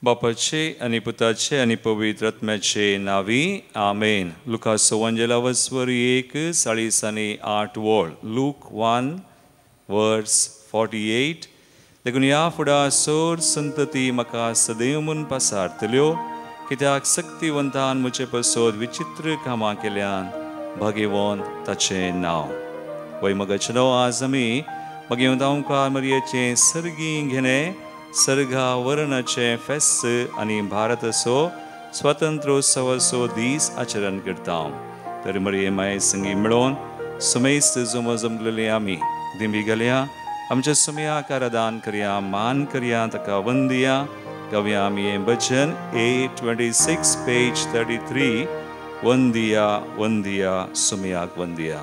बापाचे आणि पुताचे आणि पवित्र आत्म्याचे नावी आमेन. लुकास वंजलावस्वर 1:40-8 वोळ. लूक 1:48. देखून या फुडा सोर संतती म्हाका सदैव म्हूण पासारतल्यो, कित्याक सक्तिवंतान म्हजे पसोद विचित्र कामां केल्यान भाग्यवान ताचें नांव. वैमगाचें नांव आज आमी भाग्यवंतांकार मरियेचें सर्गी घेणे सर्गा वर्णाचे फेस्त आणि भारताचो स्वातंत्र्योत्सवाचो दीस आचरण करता. तर मरिये माये संगी मेळोन सुमेस्त जुमो जमलेले आमी दिंबी घालया, आमच्या सुमयाक आराधन करया, मान करया, ताका वंदया. गावया आमी हें भजन 826 पेज 33. वंदया वंदया सुमयाक वंदया.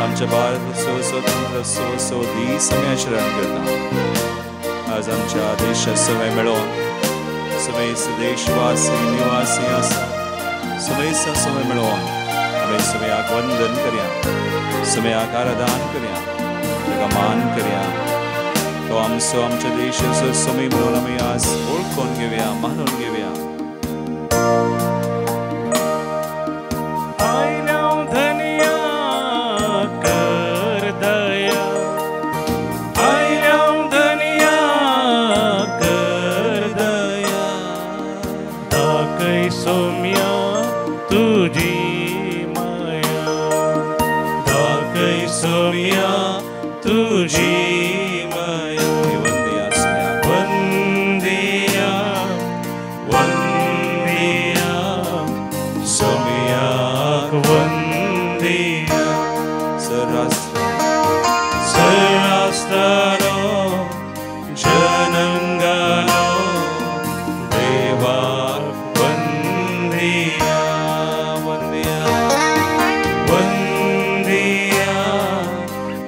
आमच्या भारताचो स्वातंत्र्योत्सवाचो दीस आमी आचरण करता. आज आमच्या देशात सगळे मेळोन सगळे देशवासी निवासी आसा सगळे सगळे मेळोन आमी सगळ्याक वंदन करया, सगळ्याक आराधन करया, ताका मान करया. तो आमचो आमच्या देशाचो समय म्हणून आमी आज ओळखून घेवया, मानून घेवया.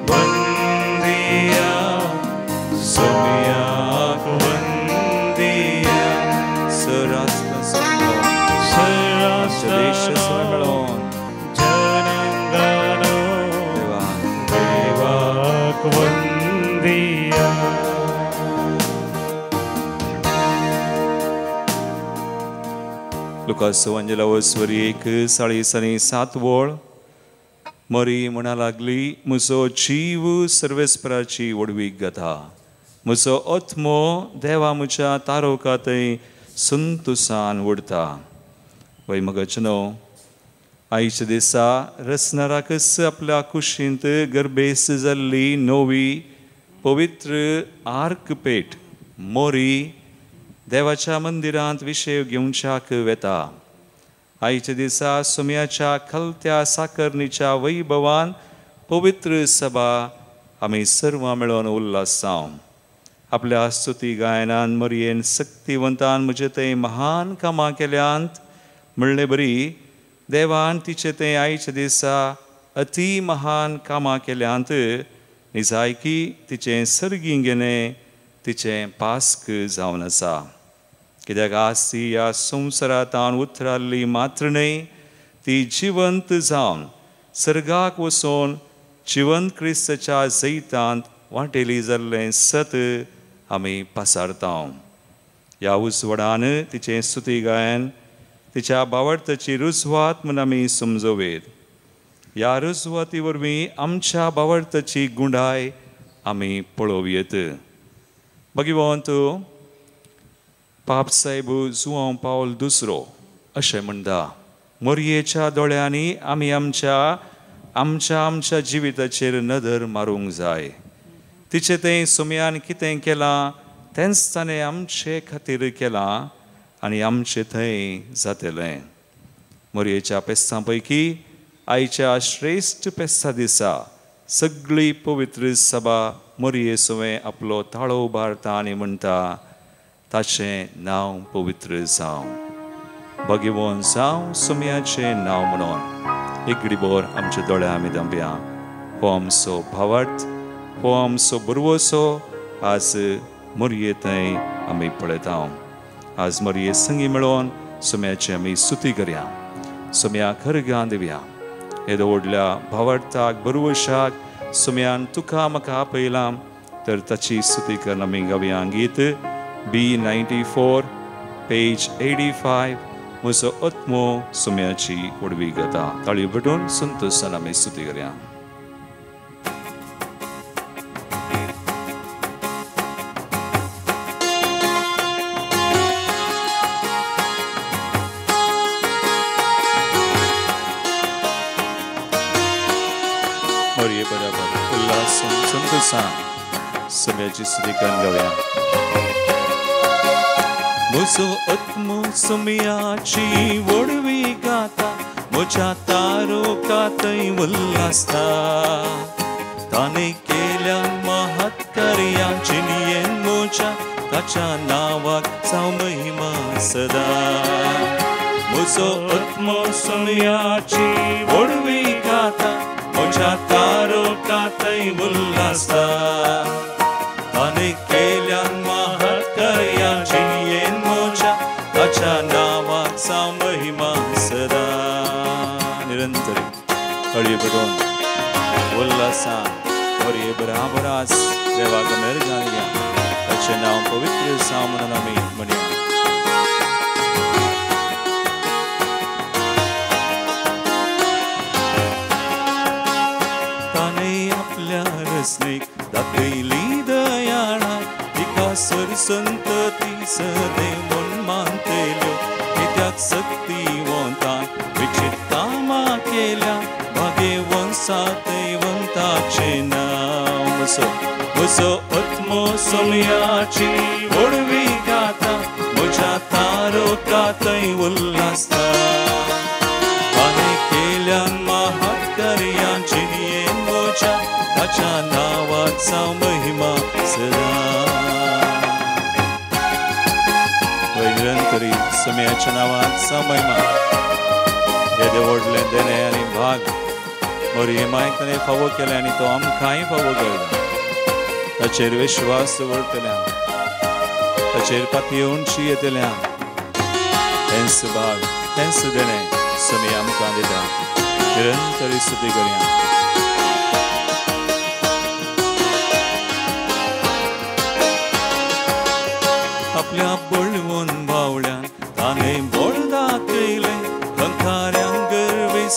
Vandya लुकास अंजलावस्वरी 1:40 वळ. मरी म्हणा लागली, म्हजो जीव सर्वेस्पराची वडवीक घाता. म्हजो आत्मो देवा म्हज्या तारोकातय संतोषान उडता. वैमगचनो आयच्या दिसा रचनाराकस आपल्या कुशींत गर्भेस जाल्ली नवी पवित्र आर्क पेट मोरी देवाच्या मंदिरांत विशय घेवच्याक वेता. आयच्या दिसा सुम्याच्या खलत्या साकरणीच्या वैभवान पवित्र सभा आमी सर्व मेळोन उल्हास जावं. आपल्या स्तुती गायनान मरयेन शक्तिवंतान म्हजे ते महान कामां केल्यांत म्हणले बरी. देवान तिचे ते आयच्या दिसा अति महान कामां केल्यांत निजायकी तिचे सर्गी गेले तिचे पास्क जावन आसा. कित्याक आज ती ह्या संवसारांत उतराल्ली मात्र न्हय, ती जिवंत जावन सर्गाक वचून जिवंत क्रिस्ताच्या जैतांत वांटेली जाल्लें सत आमी पासारता. ह्या उजवाडान तिचे स्तुती गायन तिच्या भावार्थाची रुजवात म्हूण आमी समजोवेत. ह्या रुजवाती वरवीं आमच्या भावार्थाची गुंडाय आमी पळोवयेत. भगिवंत पाप साहेब जुआंव पावल II अशें म्हणटा, मरयेच्या दोळ्यांनी आमी आमच्या जिविताचेर नदर मारूंक जाय. तिचे तें सुम्यान कितें केलां तेंच ताणें आमचे खातीर केलां आनी आमचें थंय जातलें. मरयेच्या पेस्तां पैकी आयच्या श्रेश्ठ पेस्ता दिसा सगळी पवित्र सभा मरये सुवें आपलो ताळो उबारता आनी म्हणटा, ताचें नांव पवित्र जावं. भगिवोन जावं सुम्याचें नांव म्हणून एक घडीभर आमच्या दोळ्यां आमी धांपया. हो आमचो भावार्थ, हो आमचो बरवसो आज मरये थंय आमी पळयता. आज मरये संगी मेळोन सुम्याची आमी स्तुती करया, सुम्याक अर्घ्यां दिवया. हे व्हडल्या भावार्थाक बरवशाक सुम्यान तुका म्हाका आपयलां तर ताची स्तुती करून आमी गावया. गीत B94 पेज 85. म्हजो आत्मो सुम्याची वडवी घेता. ताळयो भेटून संतोशान आमी स्तुती करया. मरये बराबर उल्हासान संतोषान सुम्याची स्तुती करून गावया. म्हजो आत्मो सुम्याची वडवी गाता, म्हज्या तारोकातय उल्हासता. ताणें केल्या महत्कार्यां जिणयेन म्हज्या ताच्या नांवाक जावं महिमा सदा. म्हजो आत्मो सुम्याची वडवी गाता, म्हज्या तारोकातय उल्हासता. ताणें केल्या महत्कार्यां जिणयेन म्हज्या ताच्या नांवाक जावं महिमा सदा. निरंतर हळये पडून उल्हासान मरये बराबराच देवाक मेरगान या. ताचें नांव पवित्र जावं म्हणून आमी म्हणया. ताणें आपल्या रचनेक दाखयली दयाळा, तिका सरसंतती सदैव मानतेल्यो. कित्याक शक्तिवंतान विचित्र कामां केल्या, भाग्यवंताचें नांव. म्हजो आत्मो सुम्याची वडवी गाता, म्हज्या तारोकातय उल्हासता. ताणें केल्या महत्कार्यां जिणयेन म्हज्या ताच्या नांवाक जावं महिमा सदा. निरंतरी सुम्याच्या नांवाक जावं महिमा. हे व्हडलें देणे आनी भाग मरये मायक ताणें फावो केलें आनी तो आमकांय फावो करता. ताचेर विश्वास दवरतल्यां, ताचेर पातळी उंची येतल्यां हेंच भाग हेंच देणे सुमी आमकां दिता. निरंतरी स्तुती करया. आपल्या बळवून बावड्यान ताणें बळ दाखयलें,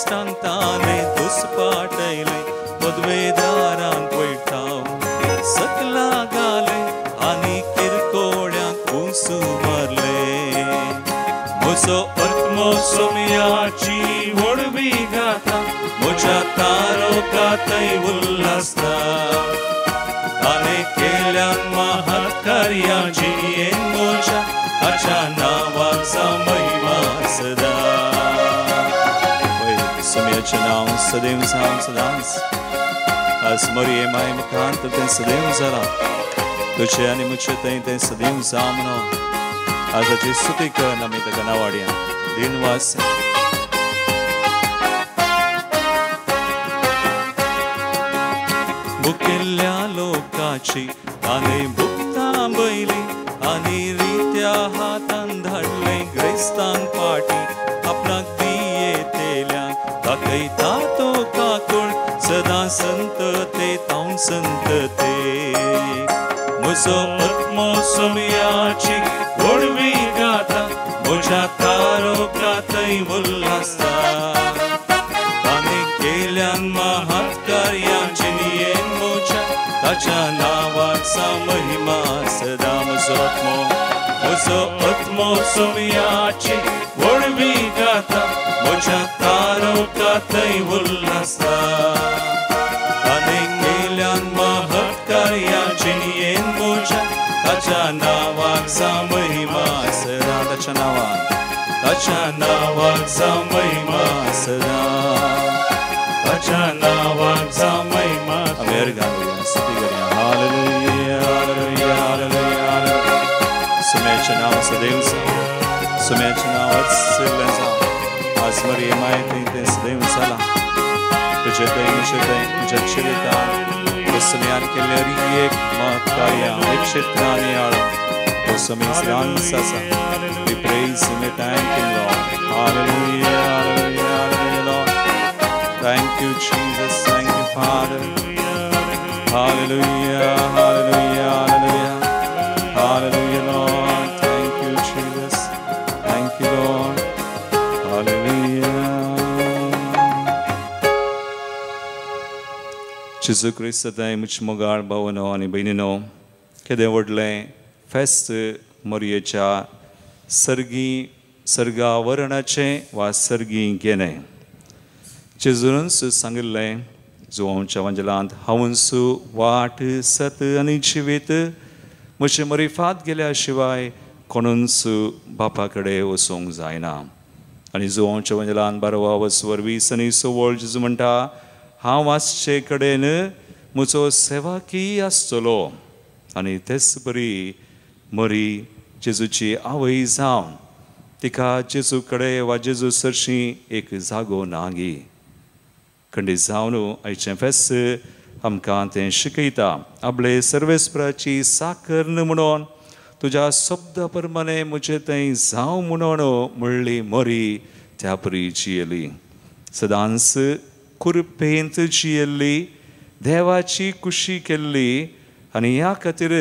इश्टांक ताणे दुसपाटयले पदवेदारांक वैताव सकला गाले आनी किरकोळ्यांक उसू मारले म्हजो आत्मो सोम्याची वडवी गाता म्हज्या तारोकातय उल्हासता ताणे केल्यान महान कार्याची येन म्हज्या ताच्या नांवाचा महिमा सदा सोम्याचें नांव सदैव जावं सदांच आज मरये माय मुखान तर तें सदैव जालां तुजें आनी म्हजें तें सदैव जावं म्हणून आजाची स्तुती कर आमी ताका नावाड्या दिनवास मुखेल्या लोकाची ताणे भुगतां बैली आनी रित्या हातान धाडले ग्रेस्तांक पाटी आपणाक दिये तेल्यांक दाखयता तो काकूळ सदां संतते तांव संतते म्हजो आत्मो सोम्याची वडवी गाता म्हज्या तारोकातय उल्हासता ताणे केल्यान महान कार्याची येन म्हज्या ताच्या नांवाचा महिमा सदा म्हजो आत्मो सोम्याची वडवी गाता म्हज्या तारोकातय उल्हासता ताणे केल्यान महान कार्याची येन म्हज्या ताच्या नांवाचा महिमा सदा ताच्या नांवाचा महिमा सदा ताच्या नांवाचा महिमा आमेर घालूया स्तुती करूया हालेलुया हालेलुया हालेलुया सोम्याचें नांव सदैव जावं सोम्याचें नांव वात्सल्य जावं आज मरये माय तें सदैव जालां तुजें म्हज्या जिवितांत सोम्यान केल्ल्या एक मात कार्यां एक क्षेत्रांनी हाडून सोमी सदांच आसा We praise Him, we thank Him, Lord. Hallelujah, hallelujah, hallelujah, Lord. Thank you, Jesus. Thank you, Father. Hallelujah, hallelujah, hallelujah. Hallelujah, Lord. Thank you, Jesus. Thank you, Lord. Hallelujah. Jesu Christa, much mogar bavano ani bainino. Kede wodle fest Moriecha सर्गावरणाचे वा सर्गी घेणे जेजूनच सांगिल्लें जुवांच्या वंजलांत हांवूंच वाट सत आनी जिवीत म्हजे मरिफात गेल्या शिवाय कोणूच बापा कडेन वचूंक जायना आनी जुवांच्या वंजलांत 12:20 जेजू म्हणटा हांव आसचे कडेन म्हजो सेवाकी आसतलो आनी तेच बरी मरी जेजूची आवय जावन तिका जेजू कडेन वा जेजू सरशी एक जागो नागी खंडीत जावन आयचें फेस्त आमकां तें शिकयता आपले सर्वेस्पराची साकर म्हणून तुज्या शब्दा प्रमाणे म्हजें तें जावं म्हणून म्हणली मरी त्या परी जियेली सदांच कुरपेंत जियेल्ली देवाची कुशी केल्ली आनी ह्या खातीर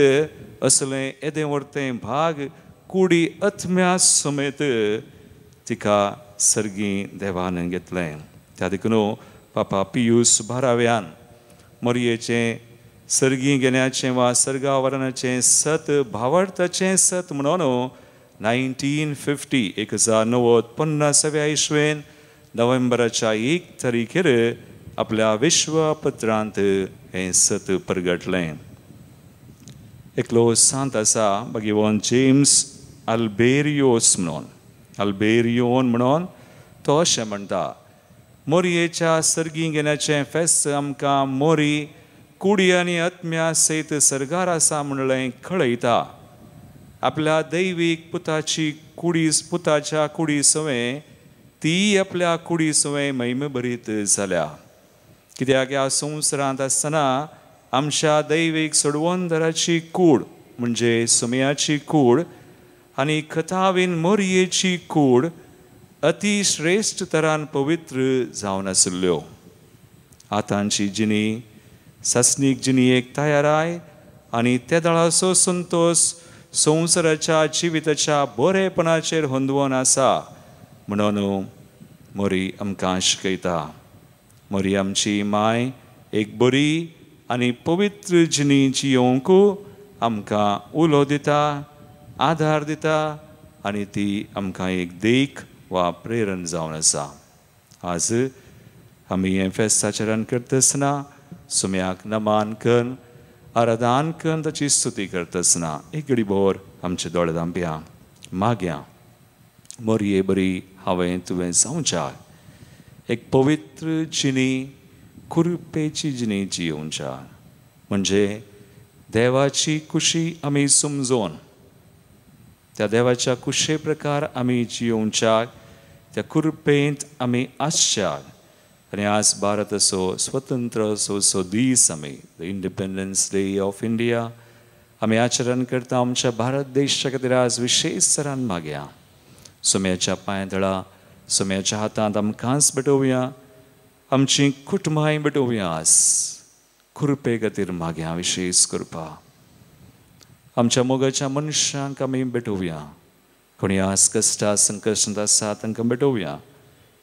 असलें येदें व्हरतें भाग कुडी आत्म्या समेत तिका सर्गी देवान घेतलें त्या देखून पापा पियूस 12व्यान मरयेचें सर्गी घेण्याचें वा सर्गावरणाचें सत भावार्थाचें सत म्हणून 1950 इस्वेन नोव्हेंबराच्या 1 तारीखेर आपल्या विश्वपत्रांत हें सत प्रगटलें एकलो सांत आसा भगवान जेम्स अल्बेरियोन म्हणून तो अशें म्हणटा मोरयेच्या सर्गी घेण्याचें फेस्त आमकां मोरी कुडी आनी आत्म्या सयत सर्गार आसा म्हणलें कळयता आपल्या दैवीक पुताच्या कुडी सवय ती आपल्या कुडी सवय महिमे भरीत जाल्या कित्याक ह्या संवसारांत आसतना आमच्या दैवीक सोडवंदराची कूड म्हणजे सोम्याची कूड आनी खतावीन मोरयेची कूड अतिश्रेश्ठ तरान पवित्र जावन आसल्यो आतांची जिणी सासनीक जिणयेक तयाराय आनी तेदळाचो संतोष संवसाराच्या जिविताच्या बरेपणाचेर होंदवून आसा म्हणून मोरी आमकां शिकयता. मोरी आमची माय एक बरी आनी पवित्र जिणी जियोंकू आमकां उलो दिता, आधार दिता आनी ती आमकां एक देख वा प्रेरण जावन आसा. आज आमी हें फेस्ताचरण करतना सुम्याक नमान करून आराधन करून ताची स्तुती करतना एक घडीभर आमचे दोळे धांपया, मागया. मोरये बरी हांवें तुवें जावच्या एक पवित्र जिणी, कुरपेची जिणी जियोवच्या, म्हणजे देवाची कुशी आमी समजोन त्या देवाच्या कुशे प्रकार आमी जियोवच्या, त्या कुरपेंत आमी आसच्या. आनी आज भारत असो स्वतंत्र असो दीस आमी the independence day of India आमी आचरण करता. आमच्या भारत देशा खातीर आज विशेष तरान मागया. सुम्याच्या पांयतळा, सुम्याच्या हातांत आमकांच भेटोवया, आमची कुटुंबाय भेटोवया. आज कुरपे खातीर मागया विशेष कृपा. आमच्या मोगाच्या मनशांक आमी भेटोवया. कोणी आज कश्टा संकश्टांत आसा तांकां भेटोवया.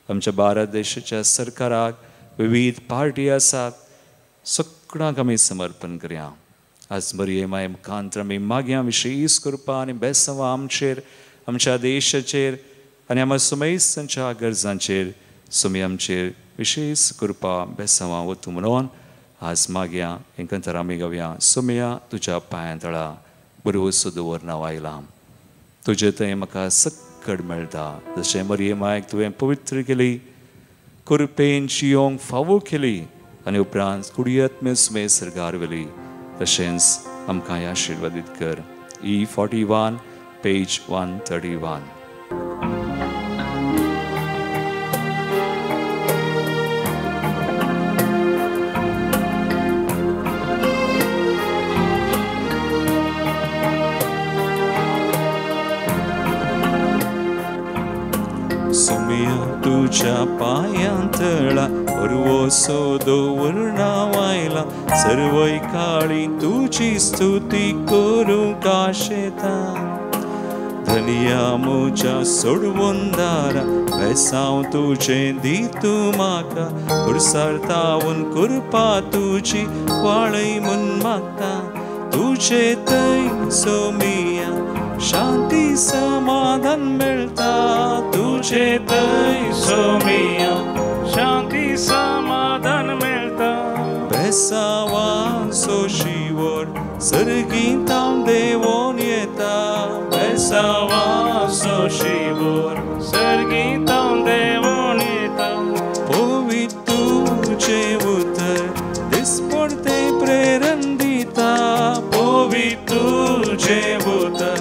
आमच्या भारत देशाच्या सरकाराक विविध पार्टी आसात, सगळ्यांक आमी समर्पण करया. आज मरये माय मुखांतर आमी मागया विशेष कृपा आनी बेसवां आमचेर, आमच्या देशाचेर आनी आमच्या सुमेस्तांच्या गरजांचेर. सुमी आमचेर विशेष कृपा बेसवां वतू म्हणून आज मागया. हेंकर आमी गावया. सुमया तुज्या पांयतळा बरो वस्तू दवरना आयलां. तुजे थंय म्हाका सक्कड मेळटा. जशें मरये मायक तुवें पवित्र केली, कुरपेन जियोंक फावो केली आनी उपरांत कुडयत्मे सुमे सरगार वेली, तशेंच आमकां आशिर्वादीत कर. E41 page 131. तुझ्या पायांतळा बरवोसो दवरना वायला, सर्वय काळी तुझी स्तुती करूंक आशेता. धनिया म्हज्या सोडवून दारा, बेसांव तुजें दितू म्हाका, खुरसारतावून कृपा तुजी वाळय म्हूण मागता. तुजे थंय सोमिया शांती समाधान मेळटा. तुजे थंय सोमिया शांती समाधान मेळटा. बेसांवां सोशिवर सर्गींत हांव देंवोन येता. बेसांवां सोशिवर सर्गींत हांव देंवोन येता. पवित्र तुजें उतर दिसपडतें प्रेरण दिता. पवित्र तुजें उतर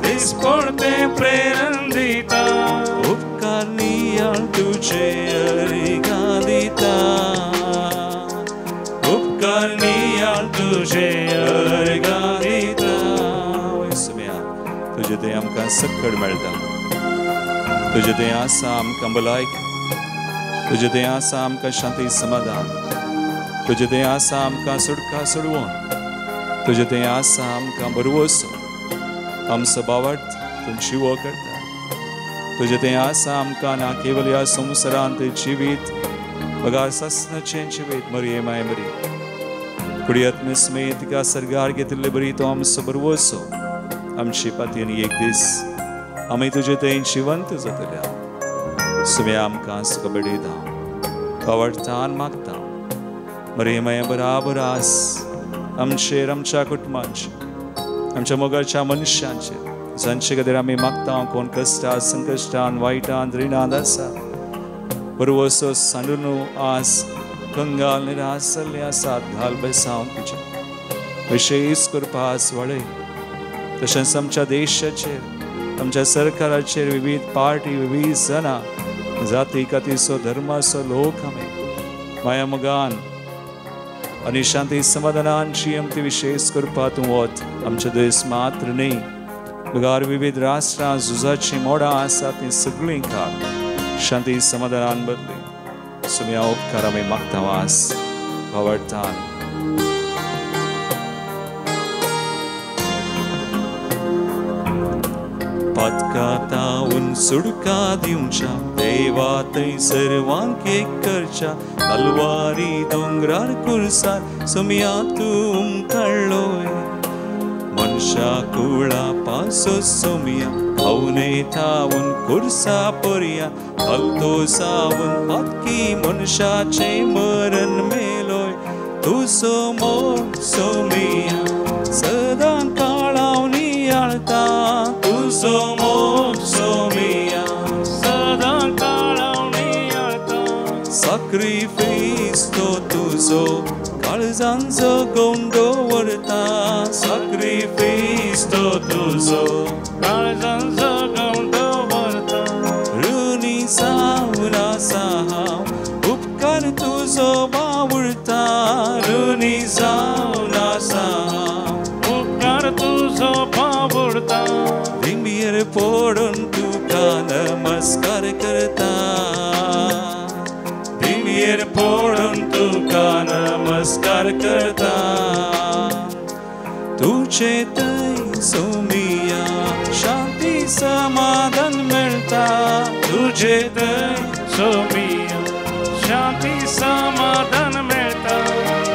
दिसपडतें प्रेरण दिता. उपकार नियाळ तुजे अर्घा दिता. उपकार नियाळ तुजे अर्घा दिता. सुम्या तुजे थंय आमकां सक्कड मेळटा. तुजे थंय आसा आमकां भलायकी. तुजे थंय आसा आमकां शांती समाधान. तुजे थंय आसा आमकां सुटका सोडवून. तुजे थंय आसा आमकां बरवोसो आमचो बावट तुमची वो करता. तुजे थंय आसा आमकां ना केवल ह्या संवसारांत जिवीत पगार सासनाचें जिवीत. मरये माय बरी कुडयत्मे समेत तिका सरगार घेतिल्ले बरी तो आमचो बरवोसो. आमची पातयेनी एक दीस आमी तुजे थंय जिवंत जातल्या. सुम्या आमकां सुख बेडयता, आवडटान मागता. मरये माय बराबर आस आमचेर, आमच्या कुटुंबांचेर, आमच्या मोगाच्या मनशांचेर, जांचे खातीर आमी मागता. कोण कश्टां संकश्टान वायटान रिणांत आसा, बरवोसो सांडून आस कंगाल निराश जाल्ले आसात, घाल बेसांव तुजें विशेष कृपा आस वळय. तशेंच आमच्या देशाचेर, आमच्या सरकाराचेर विविध पार्टी, विविध जाणां, जाती कातीचो धर्माचो लोक आमी माया मोगान आनी शांती समाधानांची आमची विशेष कृपा तूं वत. आमचे देश मात्र न्ही, बगार विविध राष्ट्रां झुजाची मोडां आसात ती सगळीं काळ शांती समाधानान बदली. सुम्या उपकार आमी मागता वास आवडटान. पत्कातावून सुटका दिवच्या देवा थंय सर्वांक करच्या तलवारी दोंगरार कुरसार सुमिया तूं काडलोय मनशा कुळा पासो सोमिया खावने थावून कुरसा पर्या हलतो सावन पातकी मनशाचे मरण मेलोय तुजो मोग सोमिया सदां काळावनी आळता तुजो मोग सोमिया सदां काळावनी आळता सॅक्रिफायस तो तुजो काळजान जगोवन दवरता सॅक्रिफायस तो तुजो काळजान जगोवन दवरता रुनी जावन आसा हांव उपकार तुजो बावुरता रुनी जावन आसा हांव उपकार तुजो बावुरता दिंबीर पडून तुका नमस्कार करता दिंबीर पडून तुका नमस्कार करता तुझे थंय सोमिया शांती समाधान मेळटा तुझे थंय सोमिया शांती समाधान मेळटा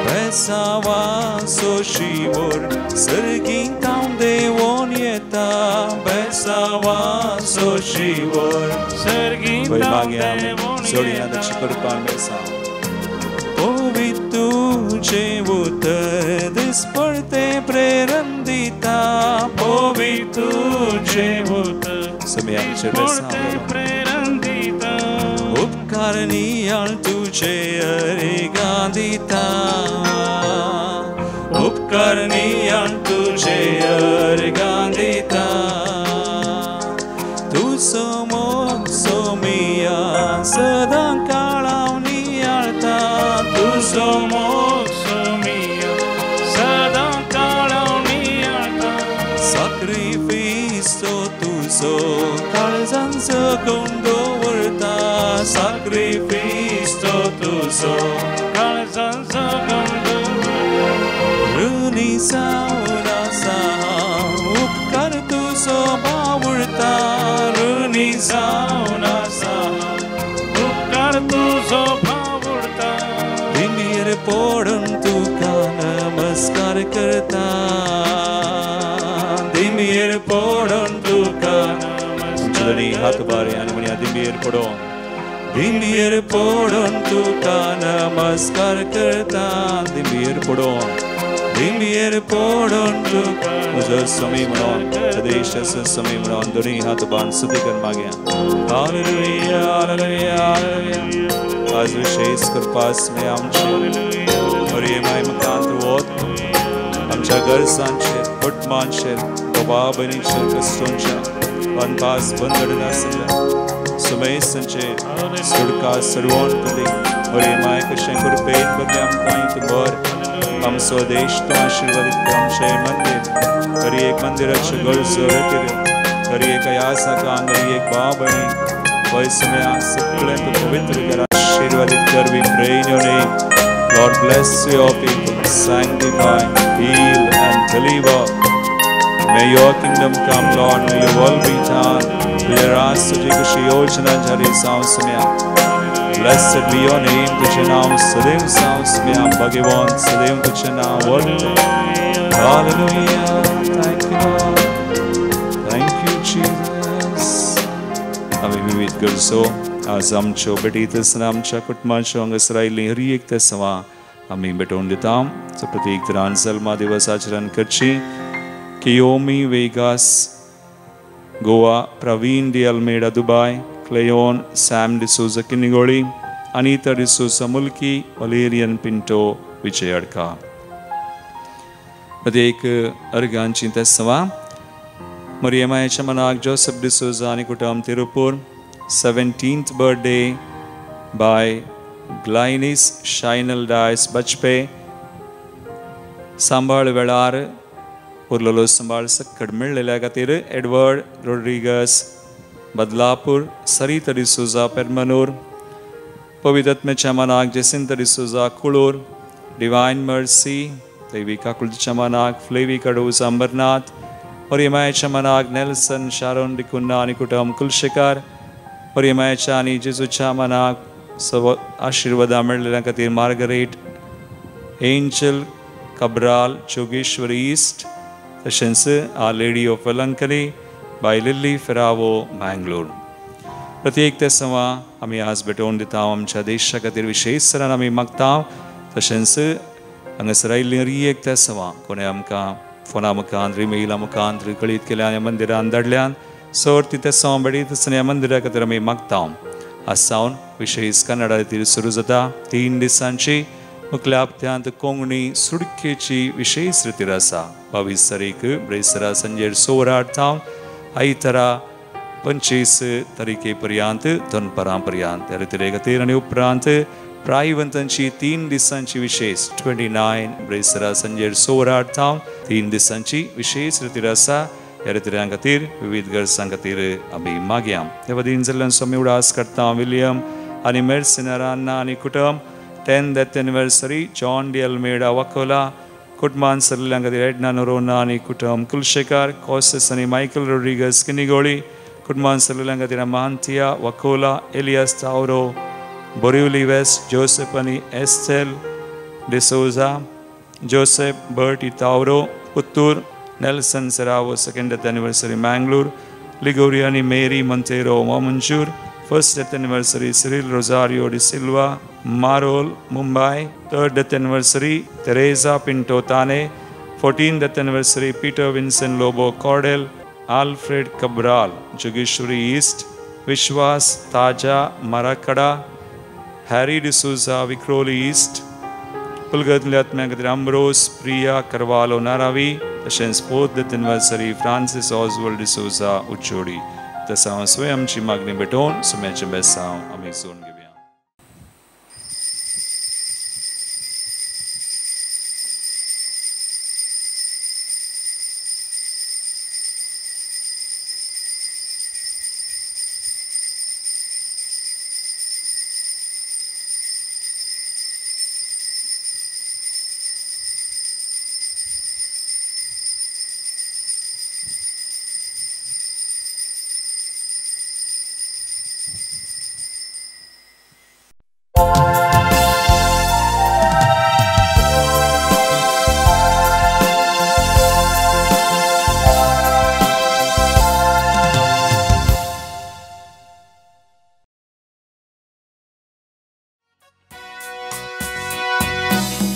बेसावा सोशीवर सर्गीत हांव देंवोन येता बेसावा सोशीवर सर्गीत हांव देंवोन येता करपा बेसा तुझे उतर दिसपडते प्रेरण दिता पोवी तुझे उतर समियांचे प्रेरण दिता उपकार नियाळ तुझे अरेगा दिता उपकार नियाळ तुझे अरेगा दिता तुजो मोग सोमिया सदां काळावनी आळता तुजो मोग सोमिया सदां काळावनी आळता सॅक्रिफायस तो तुजो काळजान जगोवन दवरता सॅक्रिफायस तो तुजो काळजान जगोवन दवरता रुनी जावन आसा हांव उपकार तुजो बावुरता रुनी जावन आसा उपकार तुजो बावुरता दिंबीर पडून तुका नमस्कार करता दिंबीर पडून तुका नमस्कार हात बारे आनी म्हण्या दिंबीर पडून तुका नमस्कार करता दिंबीर पडून तुका तुजो समय म्हणून देशाचो समय म्हणून दोनी हात बांद स्तुती कर मागया हालेलुया हालेलुया हालेलुया आज विशेष करपास मे आमचे मरिये माय मकांत वोत आमच्या गरजांचेर कुटुंबांचेर बाबा भयणींचेर कश्टांचेर अनपास बंदड नासल्या सुमेसांचेर सुडका सरवण तुली मरिये माय कशें कुरपेन बदले आमकां तूं बर आमचो देश तूं आशिर्वादीत कर आमचें मंदीर खरी एक मंदिराची गरज केली खरी एक आसा खरी एक भाव भयणी वयसम्या सगळें तूं पवित्र कर आशिर्वादीत कर we pray in your name Lord bless your people sanctify heal and deliver may your kingdom come Lord may your will be done तुझे राज तुझी कशी योजना झाली सांसम्या blessed be your name तुझे नाम सदैव सांसम्या भगवान सदैव तुझे नाम वर्धते hallelujah thank you Lord thank you Jesus आम्ही विविध करसो आज आमच्यो बेटीतस आमच्या कुटुंबाच्यो हांगासरायली हर एक ते सवा आमी भेटोवन दिता सो प्रत्येक तरान सल्मा दिवस आचरण करची कियोमी वेगास गोवा प्रवीण डी अल्मेडा दुबय क्लेयोन सॅम डिसोजा किनिगोळी अनीता डिसोजा मुल्की वलेरियन पिंटो विजय अडका प्रत्येक अर्गांची ते सवा मरियमाच्या मनाक जोसेफ डिसोजा आनी कुटुंब Tiruppur 17th birthday by Glynis Shainal Dias Bachpe सांबाळ वेळार उरलेलो सांबाळ सकट मेळलेल्या खातीर एडवर्ड रोड्रिगस बदलापूर सरिता डिसोजा पेरमनूर पवित्रत्मेच्या मनाक जेसिंता डिसोजा कुळूर डिवायन मर्सी दैवी काकुलच्या मनाक फ्लेवी कडोज अंबरनाथ मरियमाच्या मनाक नेल्सन शारोन डिकुन्ना आणि कुटुंब कुलशेकार मरियमाच्या आणि जेजूच्या मनाक आशीर्वादा मेळिल्ल्या खातीर मार्गरेट एंजल कब्राल जोगेश्वरी ईस्ट तशेंच our lady of Velankanni by Lilly Ferrao Bangalore. प्रत्येक ते सवा आमी आज भेटोवन दिता आमच्या देशा खातीर विशेश तरान आमी मागता. तशेंच हांगासर आयिल्ली एक ते सवा कोणें आमकां फोना मुखांत इमेला मुखांत कळीत केल्या ह्या मंदिरान धाडल्यान सर्ती ते सवा बेडीत ह्या मंदिरा खातीर आमी मागता. आज सावन विशेष कन्नडा खातीर सुरू जाता 3 दिसांची. मुखल्या हप्त्यांत कोंकणी सुडकेची विशेष रितीर आसा. 22 तारीख ब्रेसरा संजेर 16 आयतारा 25 तारीखे पर्यंत दनपरां पर्यंत ह्या रितीरे खातीर आनी उपरांत प्रायवंतांची 3 दिसांची विशेष 29 ब्रेसरा संजेर 16 3 दिसांची विशेष रितीर आसा. ह्या रितीऱ्यां खातीर विविध गरजां खातीर आमी मागया. ह्या वतीन जाल्ल्यान स्वामी उडास करता विलियम आनी मेर्सिनारांना आनी कुटुंब 10th death anniversary John D'Almeida Vakola कुटुंबान सरलेल्या खातीर एडना नोरोना आनी कुटुंब कुलशेकार कॉसेस आनी मायकल रोड्रिगस किनिगोळी कुटुंबान सरलेल्या खातीर मांतिया वाकोला एलियास तावरो बोरिवली वेस्ट जोसेफ आनी Estelle D'Souza Joseph Berty Tauro Puttur Nelson Serrao 2nd death anniversary Mangalore Ligory आनी मेरी मंतेरो मोमंजूर 1st death anniversary Cyril Rosario D'Silva Marol Mumbai 3rd death anniversary Teresa Pinto Thane 14th death anniversary Peter Vincent Lobo कॉर्डेल Alfred Cabral Jogeshwari east विश्वास ताजा मराकड़ा हैरी डिसूजा विक्रोली ईस्ट पुलगतल्या आत्म्या खातीर अम्ब्रोस प्रिया करवालो नारावी तशेंच 4th death anniversary Francis Oswald D'Souza Uchchodi. तसा स्वयंची मागणी भेटोवन सुम्याचे बेसांव आमी जोडून घेवया.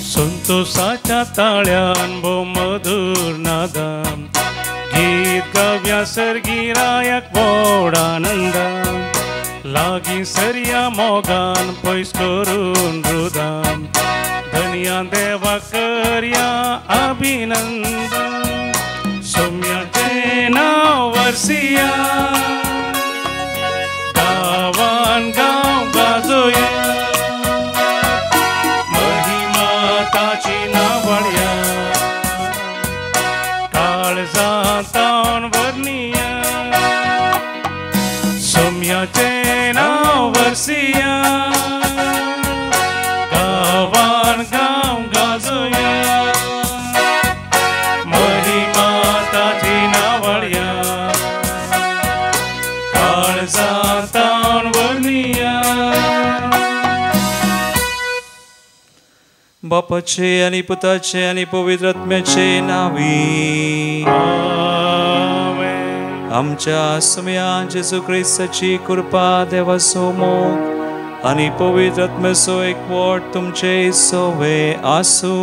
संतोषाच्या ताळ्यान भो मधुर नादाम गीत गाव्या सर्गी रायक व्हड आनंद लागी सरिया मोगान पयस करून हृदाम धनिया देवा करया अभिनंदन सौम्याचे नाव वर्सिया गावान गाव गाजोया वर्सिया गावान गाव गाजोया महिमा ताची नावळ्या काळजांतान वर्णिया. बापाचे आनी पुताचे आनी पवित्र आत्म्याचे नावी आमच्या सुम्या जेजू ख्रिस्ताची कृपा देवाचो मोग आनी पवित्र आत्म्याचो एकवट तुमचे सोवे आसू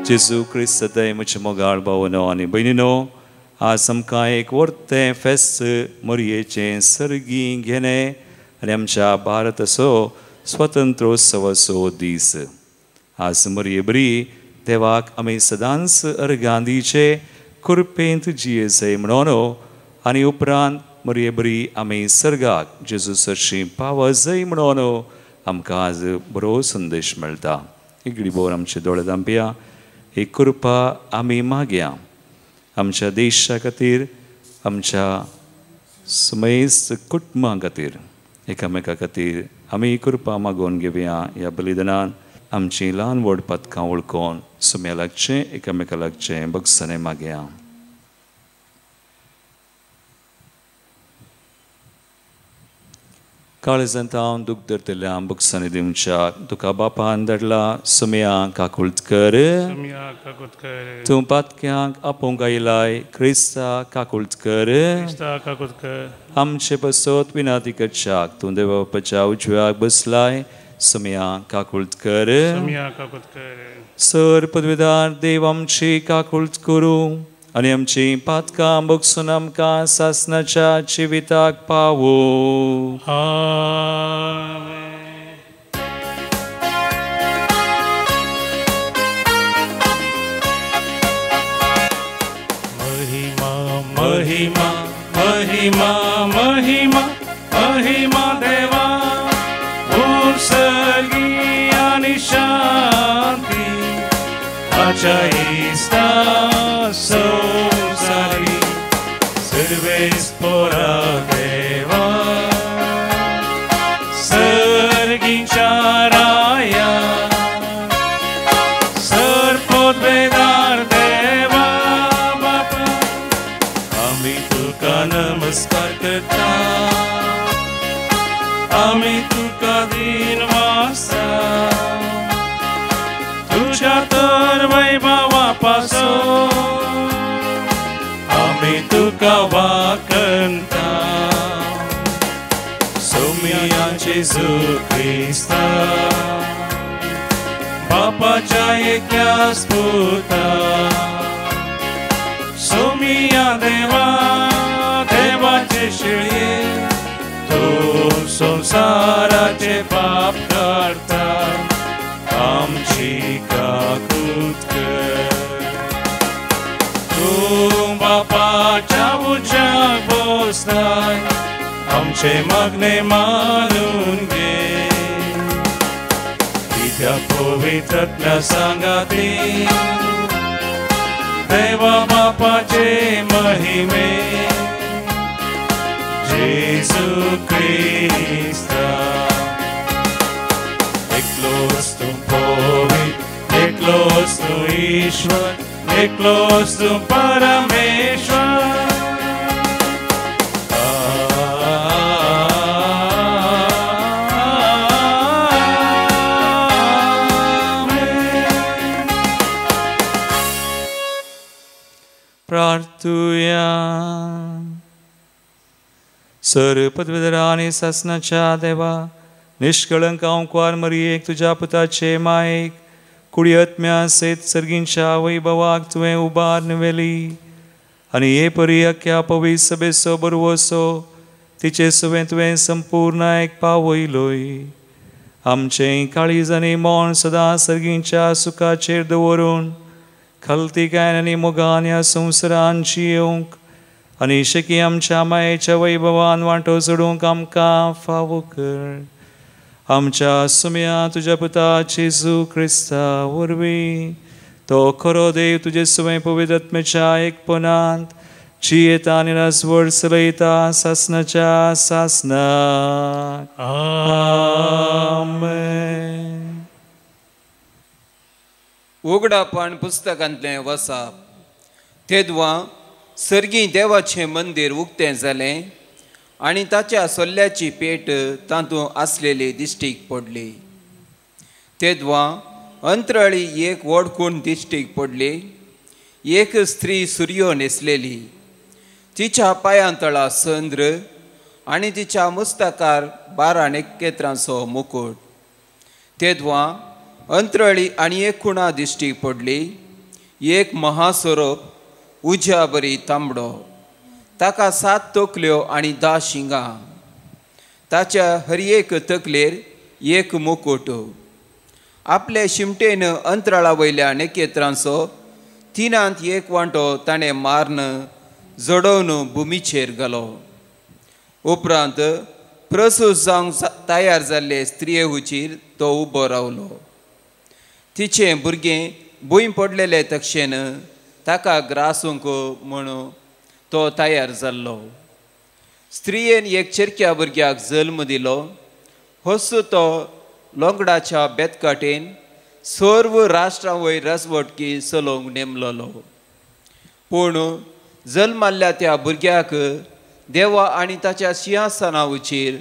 जेजू ख्रिस्त दय म्हजे मोगाळ भावनो आनी भयणीनो आज आमकां एक वर्तें फेस्त मोरयेचें सर्गी घेणे आनी आमच्या भारताचो स्वतंत्रोत्सवाचो दीस. आज मोरये बरी देवाक आमी सदांच अर्घां दिवचे कृपेंत जियेचय म्हणून आनी उपरांत मोरये बरी आमी सर्गाक जेजू सरशी पाव जय म्हणून आमकां आज बरो संदेश मेळटा. इगडी बोर आमचे दोळे धांपया. एक कृपा आमी मागया आमच्या देशा खातीर आमच्या समेस्त कुटुंबां खातीर एकामेका खातीर आमी कृपा मागोवन घेवया. ह्या बलिदानान आमची ल्हान व्हड पथकां वळखून सुम्या लागचें एकामेका लागचें बगसने मागया. काळजांत हांव दूख धरतल्या बगसने दिवच्याक तुका बापान धाडला सुम्या काकुळकर. तूं पातक्यांक आपोवंक आयलाय क्रिस्ता काकुळकर. आमचे पसत विनाती करच्याक तूं देवा बापाच्या उजव्याक बसलाय सुम्या काकुळकर. सर पदवीदार देव आमची काकुळट करूं आनी आमची पातकां बगसून आमकां सासणाच्या जिविताक पावो. महिमा महिमा महिमा महिमा महिमा देवा उत्सर्गी आणि शांती अचाईस्ता संसारी सर्वेस पोरा देवा सर्गींच्या राया सर्पोद्वेदार देवा बापा आम्ही तुका नमस्कार करता आम्ही तुका दिन वासा तुझ्या तर वैभवापासून आम्ही तुका वाकंता सौम्या जेजू ख्रिस्ता बापाच्या एक्या स्पुता सौम्या देवा देवाचे शिळे तू संसाराचे पाप करता आमची काकूत कर. तू बापाच्या उज्याक बसताय आमचे मागणे मानून घे त्या पवित्रात्म्या सांगाती देवा बापाचे महिमे जेजू ख्रिस्ता एकलोच तू पवित्र एकलोच तू ईश्वर एकलोच तू परमेश्वर. प्रार्थुया. सर पदवीधरा आनी सासणाच्या देवा निष्कळंक ओंकार मरियेक तुझ्या पुताचे मायेक कुडी आत्म्या सयत सर्गींच्या वैभवाक तुवें उबार नवेली आनी हे परी अख्ख्या पवित्र सभेचो बरवसो तिचे सुवें तुवें संपूर्ण एक पावयलोय. आमचें काळीज आनी मोन सदां सर्गींच्या सुखाचेर दवरून खलतीकायन आनी मोगान ह्या संवसारांत येवंक आनी शकी आमच्या मायेच्या वैभवान वांटो सोडूंक आमकां फावो कर. आमच्या सुम्या तुज्या पुता जेजू क्रिस्ता वरवीं तो खरो देव तुजे सुवें पवित्र आत्म्याच्या एकपणांत जियेता आनी राजवट चलयता सासणाच्या सासनाक. आमेन. उगडापण पुस्तकांतलें वचप. तेदवा सर्गी देवाचें मंदिर उक्तें जालें आनी ताच्या सोल्ल्याची पेट तातूंत आसलेली दिश्टीक पडली. तेदवा अंतराळी एक वडखूण दिश्टीक पडली. एक स्त्री सुर्यो न्हेसलेली, तिच्या पांयां तळा संद्र आनी तिच्या मस्तकार 12 नखेत्रांचो मुकुट. तेदवा अंतराळी आनी एक खुणा दिश्टीक पडली. एक महासोरोप उज्या बरी तांबडो, ताका 7 तकल्यो आनी 10 शिंगां. ताच्या हर एक तकलेर एक मुकुट. आपल्या शिमटेन अंतराळा वयल्या नखेत्रांचो 3 एक वांटो ताणें मारन जडोवन भुमीचेर घालो. उपरांत प्रसूत जावंक तयार जाल्ले स्त्रिये हुचीर तो उबो रावलो. तिचें भुरगें भूंय पडलेले तक्षेन ताका ग्रासूंक म्हूण तो तयार जाल्लो. स्त्रियेन एक चेरक्या भुरग्याक जल्म दिलो. हस्स तो लोंगडाच्या बेतकाटेन सर्व राष्ट्रां वयर राजवटकी चलोवंक नेमलोलो. पूण जल्माल्ल्या त्या भुरग्याक देवा आनी ताच्या सिंहासनाचेर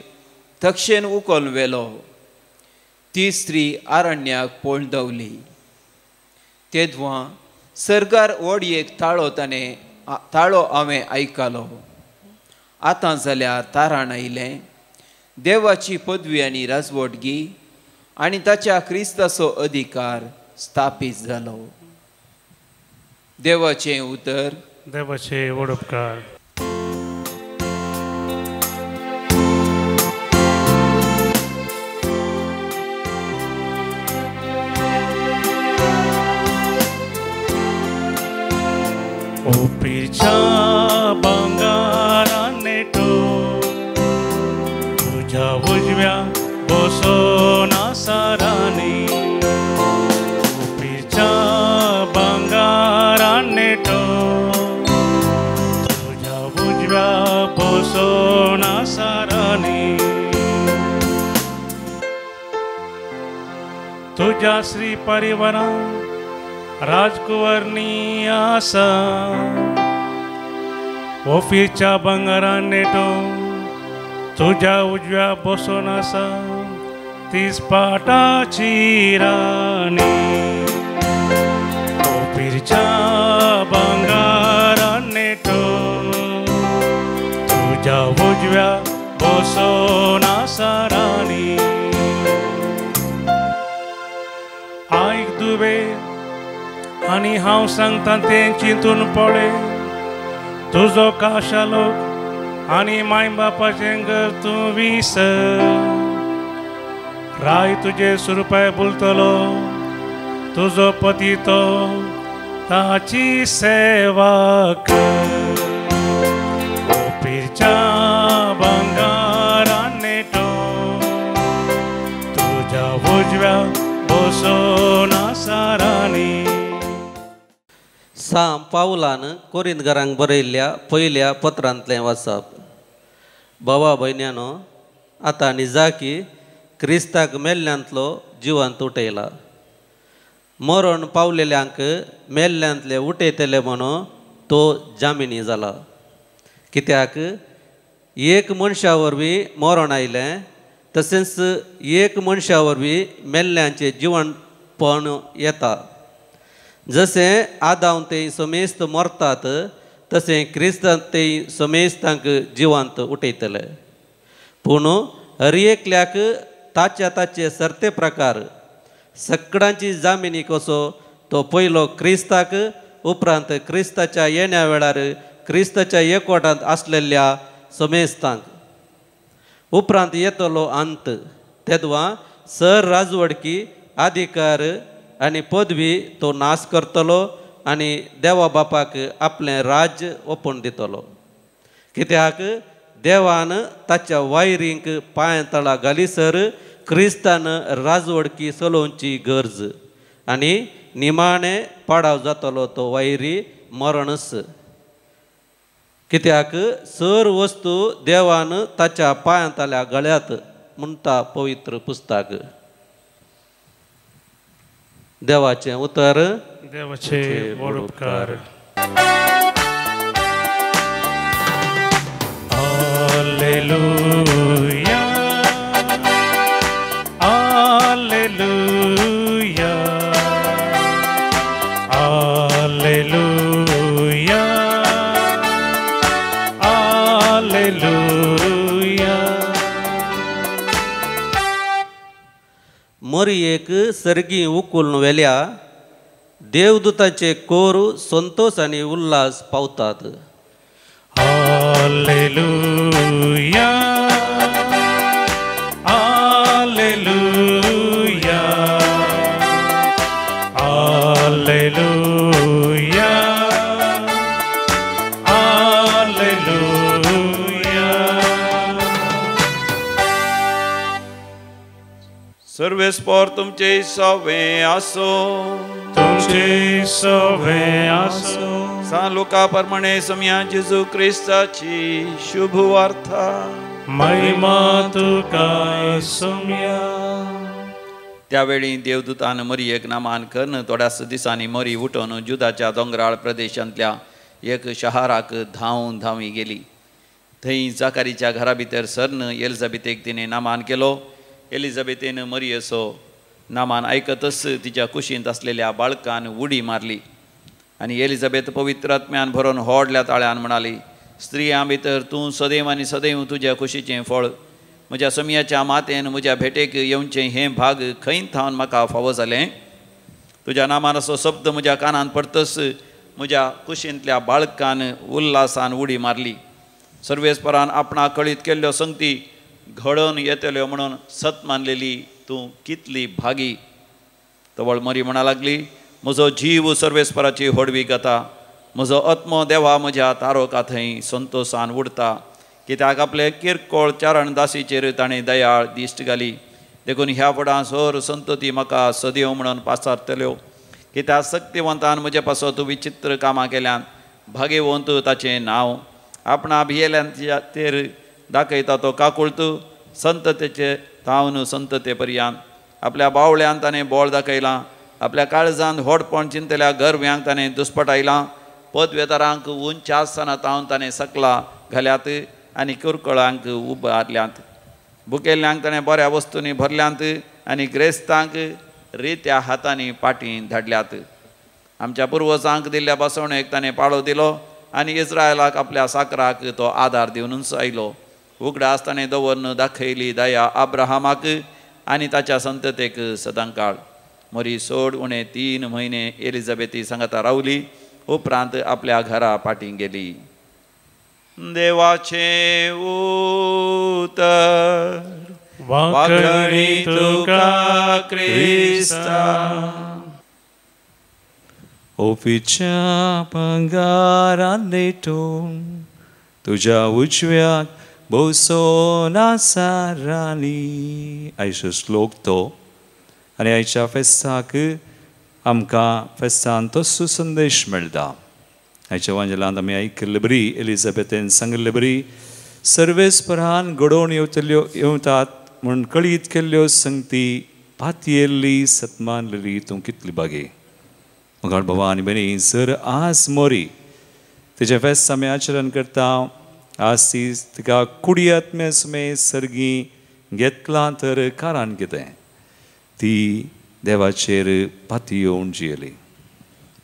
तक्षेन उखलून व्हेलो. ती स्त्री आरण्याक पळोवन देंवली. तेदवां सरकार व्हडयेक ताळो हांवें आयकलो. आतां जाल्यार तारण आयलें. देवाची पदवी आनी राजवटगी आनी ताच्या क्रिस्ताचो अधिकार स्थापीत जालो. देवाचें उतर. देवाचे वडपकार. ओपीच्या बंगाराने तो तुझ्या उजव्या बसून सारानी. ओपीच्या बंगाराने तो तुझ्या उजव्या बसून सारानी. तुझ्या श्री परिवारात राजकुंवरनी आसा. ओफीच्या बंगाराने तो तुझ्या उजव्या बसून आसा. तीस पाटाची राणी. ओफीच्या बंगाराने तो तुझ्या उजव्या बसून आसा राणी. आयक दुबे आनी हांव सांगता तें चिंतून पळय. तुजो काशा लोक आनी माय बापाचें घर तूं विसर. राय तुजे सुरपाय बुलतलो. तुजो पती तो ताची सेवा कर. ओपीच्या बंगाराने तो तुझ्या उजव्या बसून आसा राणी. सांत पावलान कोरिंथकारांक बरयल्ल्या पयल्या पत्रांतलें वाचप. भावा भयण्यानो, आतां निजा की क्रिस्ताक मेल्ल्यांतलो जिवंत उठयला. मरण पावलेल्यांक मेल्ल्यांतले उठयतले म्हणून तो जामिनी जाला. कित्याक एक मनशा वरवीं मरण आयलें, तशेंच एक मनशा वरवीं मेल्ल्यांचें जिवंतपण येता. जशें आदाम तें समेस्त मरतात, तशें क्रिस्तांत तें समेस्तांक जिवंत उठयतले. पूण हर एकल्याक ताचे सर्ते प्रकार. सगळ्यांची जामिनी कसो तो पयलो क्रिस्ताक, उपरांत क्रिस्ताच्या येण्या वेळार क्रिस्ताच्या एकवटांत आसलेल्या समेस्तांक. उपरांत येतलो अंत. तेदवां सर राजवडकी अधिकार आनी पदवी तो नाश करतलो आनी देवा बापाक आपलें राज्य ओपून दितलो. कित्याक देवान ताच्या वायरींक पांय तळा घालीसर क्रिस्तान राजवडकी चलोवची गरज आनी निमाणे पाडाव जातलो तो वायरी मरणस. कित्याक सर वस्तू देवान ताच्या पांयातल्या गळ्यात म्हणटा पवित्र पुस्तक. देवाचें उतर. देवाचे वडपकार. हालेलुया हालेलुया हालेलुया हालेलुया. मरयेक सर्गी उखलून व्हेल्या. देवदूताचे कोर संतोष आनी उल्हास पावतात. हालेलुया हालेलुया हालेलुया हालेलुया. सर्वेस्पर तुमचे सवे आसो. तुमचे सवे आसो. सा लोका प्रमाणे सम्या जेजू क्रिस्ताची शुभ वार्ता. महिमा तुका सम्या. त्यावेळी देवदूतान मरियेक नामान कर्ण थोड्याच दिसांनी मरी उठून जुदाच्या दोंगराळ प्रदेशांतल्या एक शहाराक धांवी गेली. थंय जाकारीच्या घरा भितर सरन एलिझाबेथेक तिणें नामान केलो. एलिझाबेथेन मरियेचो नामान आयकतच तिच्या कुशींत असलेल्या बाळकान उडी मारली आनी एलिझाबेथ पवित्र आत्म्यान भरून व्हडल्या ताळ्यान म्हणाली, स्त्रियां भितर तूं सदैव आनी सदैव तुज्या कुशीचें फळ. म्हज्या समयाच्या मातेन म्हज्या भेटेक येवचें हें भाग खंय थावन म्हाका फावो जालें. तुज्या नामान असो शब्द म्हज्या कानान पडतच म्हज्या कुशींतल्या बाळकान उल्हासान उडी मारली. सर्वेस्परान आपणा कळीत केल्ल्यो संगती घडोवन येतल्यो म्हणून सत मानलेली तूं कितली भागी. तवळ मरी म्हणा लागली, म्हजो जीव सर्वेस्पराची होडवी गाता. म्हजो आत्मो देवा म्हज्या तारोका थंय संतोशान उडता. कित्याक आपले किरकोळ चारण दासीचेर ताणें दयाळ दिश्ट घाली. देखून ह्या फुडां सोर संतती म्हाका सदैव म्हणून पासारतल्यो. कित्याक शक्तिवंतान म्हजे पासो तूं विचित्र कामां केल्यान भागेवंत ताचें नांव. आपणा भियेल्यांच्या तेर दाखयता तो काकुळत संततेचे थावन संतते पर्यंत. आपल्या बावळ्यान ताणें बोळ दाखयलां. आपल्या काळजांत व्हडपण चिंतल्या गरव्यांक ताणें दुस्पटायलां. पदवेदारांक उंच आसनां तावन ताणें सकला घाल्यात आनी कुरकळांक उबारल्यांत. भुकेल्ल्यांक ताणें बऱ्या वस्तूंनी भरल्यांत आनी ग्रेस्तांक रित्या हातांनी पाटीं धाडल्यात. आमच्या पुर्वजांक दिल्ल्या बसवणेक ताणें पाळो दिलो आनी इस्रायलाक आपल्या साकराक तो आदार दिवनूच आयलो. उगडास ताणें दवरून दाखयली दया अब्राहमाक आनी ताच्या संततेक सदांकाळ. मरी सोड उणें 3 म्हयने एलिझाबेथी सांगाता रावली. उपरांत आपल्या घरा पाटीं गेली. देवाचे उतर वाकडी तुका क्रिस्ता. ओफीच्या पंगारान लेटून तुज्या उजव्याक बसोन आसा राणी. आयचो श्लोक तो. आनी आयच्या फेस्ताक आमकां फेस्तान तसो संदेश मेळटा. आयच्या वांजेलांत आमी आयकल्ले बरी एलिझाबेथेन सांगले बरी सर्वेस्परान घडोवन येवतात म्हूण कळीत केल्ल्यो संगती पातयेल्ली सतमानलेली तूं कितली बागे. मगाळ भावा आनी भयणी, जर आज मोरी तेजें फेस्त आमी आचरण करता, आज ती तिका कुडी आत्म्या समेत सर्गी घेतलां तर कारण कितें? ती देवाचेर पाती येवन जियेली.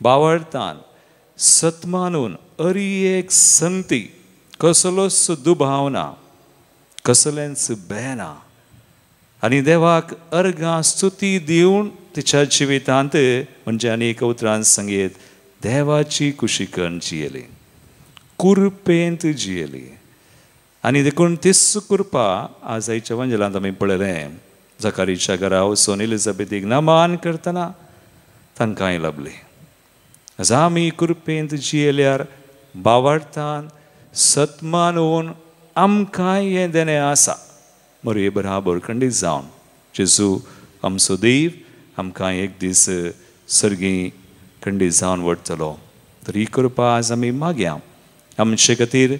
बावळतान सतमानून अरी एक संगती कसलोच दुबाव ना, कसलेंच भंय ना आनी देवाक अर्गां स्तुती दिवन तिच्या जिवितांत म्हणजे आनी एक उतरान सांगीत देवाची कुशीकण जियेली, कुरपेंत जियेली. आनी देखून तिस कुरपा आज आयच्या वंजलांत आमी पळयलें. जकारीच्या घरा वचून एलिझाबेथीक नामान करतना तांकांय लाभली. आज आमी कुरपेंत जियेल्यार बावळतान सतमानून आमकांय हें देणें आसा. मरे बराबर खंडीत जावन जेजू आमचो देव आमकां एक दीस सर्गी खंडीत जावन व्हरतलो. तर ही कृपा आज आमी मागया आमचे खातीर,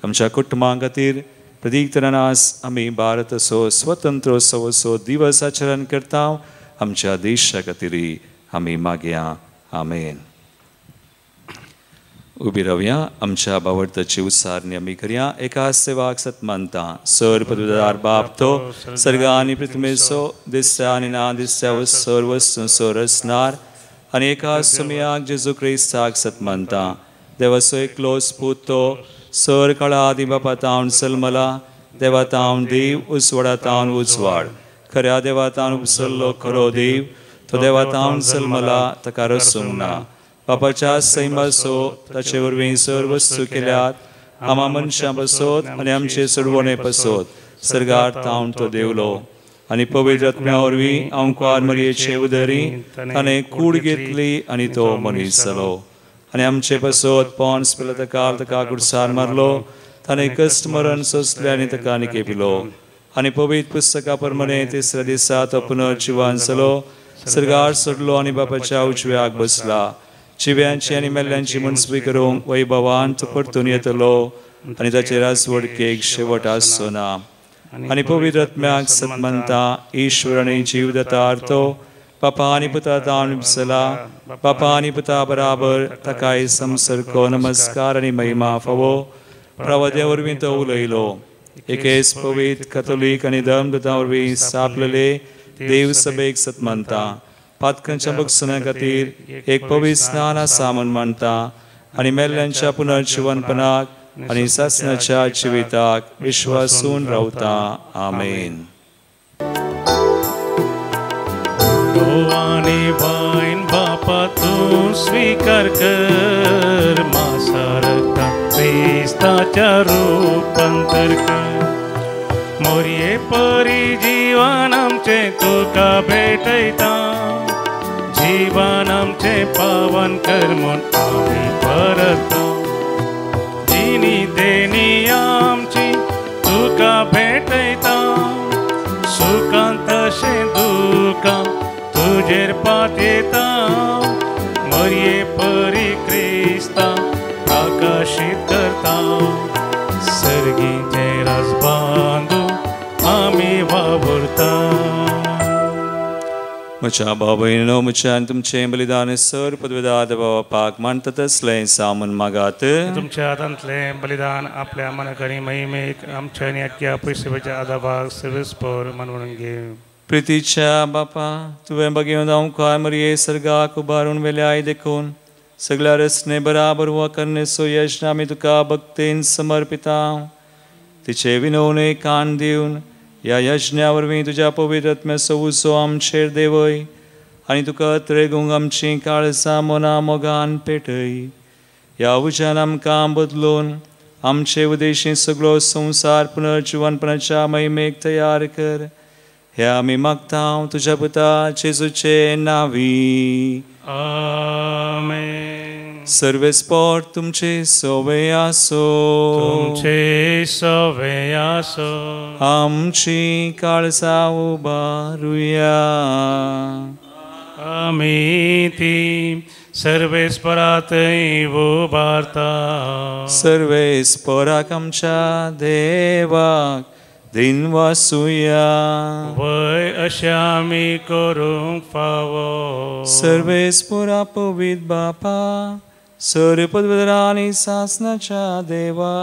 आमच्या कुटुंबां खातीर. प्रतीक तरान आज आमी भारताचो स्वतंत्रोत्सवाचो दिवस आचरण करता. आमच्या देशा खातीर आमी मागया. आमेन. उबी रावया. आमच्या बावडताची उसारणी आमी करया. एका सेवाक सतमानता. सर पदवीदार बाप तो सर्गा आनी पृथ्वीचो दिसता आनी ना दिसता सर वस्तू सर असणार आनी एका समयाक जेजू क्रिस्ताक सतमानता. देवाचो एकलो पूत तो सर काळा आदी बापा तावन सलमला. देवा तावन देव उजवाडा तावन उजवाड. खऱ्या देवा तावन उपसरलो खरो देव. तो देवा तावन सलमला ताका रसूंक ना. बापाच्या सैमासो ताचे वरवीं सर वस्तू केल्यात. आमा मनशां पसोत आनी आमचे सोडवणे पसोत सर्गार तावन तो देवलो. आनी पवित्र आत्म्या वरवीं ओंकार मरयेचे उदरी ताणें कूड घेतली आनी तो मनीस जालो. आनी आमचे पसोत पोन्स पिलाता काल ताका कुडसार मारलो. ताणें कश्ट मरण सोंसलें आनी ताका निकेपिलो. आनी पवित्र पुस्तका प्रमाणे तिसऱ्या दिसा तो पुनर्जिवान जालो. सर्गार सोडलो आनी बापाच्या उजव्याक बसला. जिव्यांची आनी मेल्ल्यांची मनसबी करूंक वैभवान तो परतून येतलो आनी ताचे राजवडकेक शेवट आसचो ना. आणि पवित्र आत्म्याक सत्मंता ईश्वर आणि जीव दातारतो बापा आणि पुता दान विपसला बापा आणि पुता बराबर तकाय संसर्ग नमस्कार आणि महिमा फावो प्रवदे वरवीं तो उलयलो एकेस पवित्र कॅथोलिक आणि धर्मदूतां वरवीं सापलेले देव सभेक सत्मंता पातकांच्या भक्षणा खातीर एक पवित्र स्नान आसा म्हूण मानता आणि मेल्ल्यांच्या पुनर्जीवनपणाक आणि सासणाच्या जिविताक विश्वासून रावता आमेन. आणि वाईन बापा तू स्वीकार कर मासारता ख्रिस्ताच्या रूपांतर कर मोरये परी जीवन आमचे तुका भेटयता जीवन आमचे पावन कर म्हूण आमी परता जिनी देणी आमची तुका भेटयता सुखांत तशें दुखां तुजेर पातयता मोरये परी क्रिस्ता प्रकाशीत करता सर्गीचे राजबांदू आमी वावुरता. म्हज्या भाव भयणीनो म्हज्यान तुमचें बलिदान सर पदवेदाद बापाक मानता तसलें सामन मागात. तुमच्या हातांतलें बलिदान आपल्या मनाकणी महिमेक आमच्या आनी आख्या पृथ्वीच्या आदाबाक सर्वस्पर म्हणून घे. प्रितीच्या बापा तुवें बगेवन हांव मरिये सर्गाक उबारून वेल्याय देखून सगळ्या रचने बराबर वा करण्याचो यज्ञ आमी तुका भक्तेन समर्पिता. तिचे विनवणे कान दिवन ह्या यज्ञा वरवीं तुज्या पवित्र आत्म्याचो उजो आमचेर देवय आनी तुका त्रेगूंक आमची काळजां मना मोगान पेटय. ह्या उज्यान आमकां बदलून आमचे उदेशी सगळो संवसार पुनर्जीवनपणाच्या महिमेक तयार कर. हे आमी मागता तुज्या पुता जेजूचे नांवी. आमेन. सर्वेस्पर तुमचे सोवे आसो. तुमचे सोवे आसो. आमची काळजां उबारुया. आमी ती सर्वेस्परांतय उबारता. सर्वेस्पराक आमच्या देवाक दिन वासुया. वय अशें आमी करूंक फावो. सर्वेस्परा पवित्र बापा सर पदवेदार आनी सासणाच्या देवा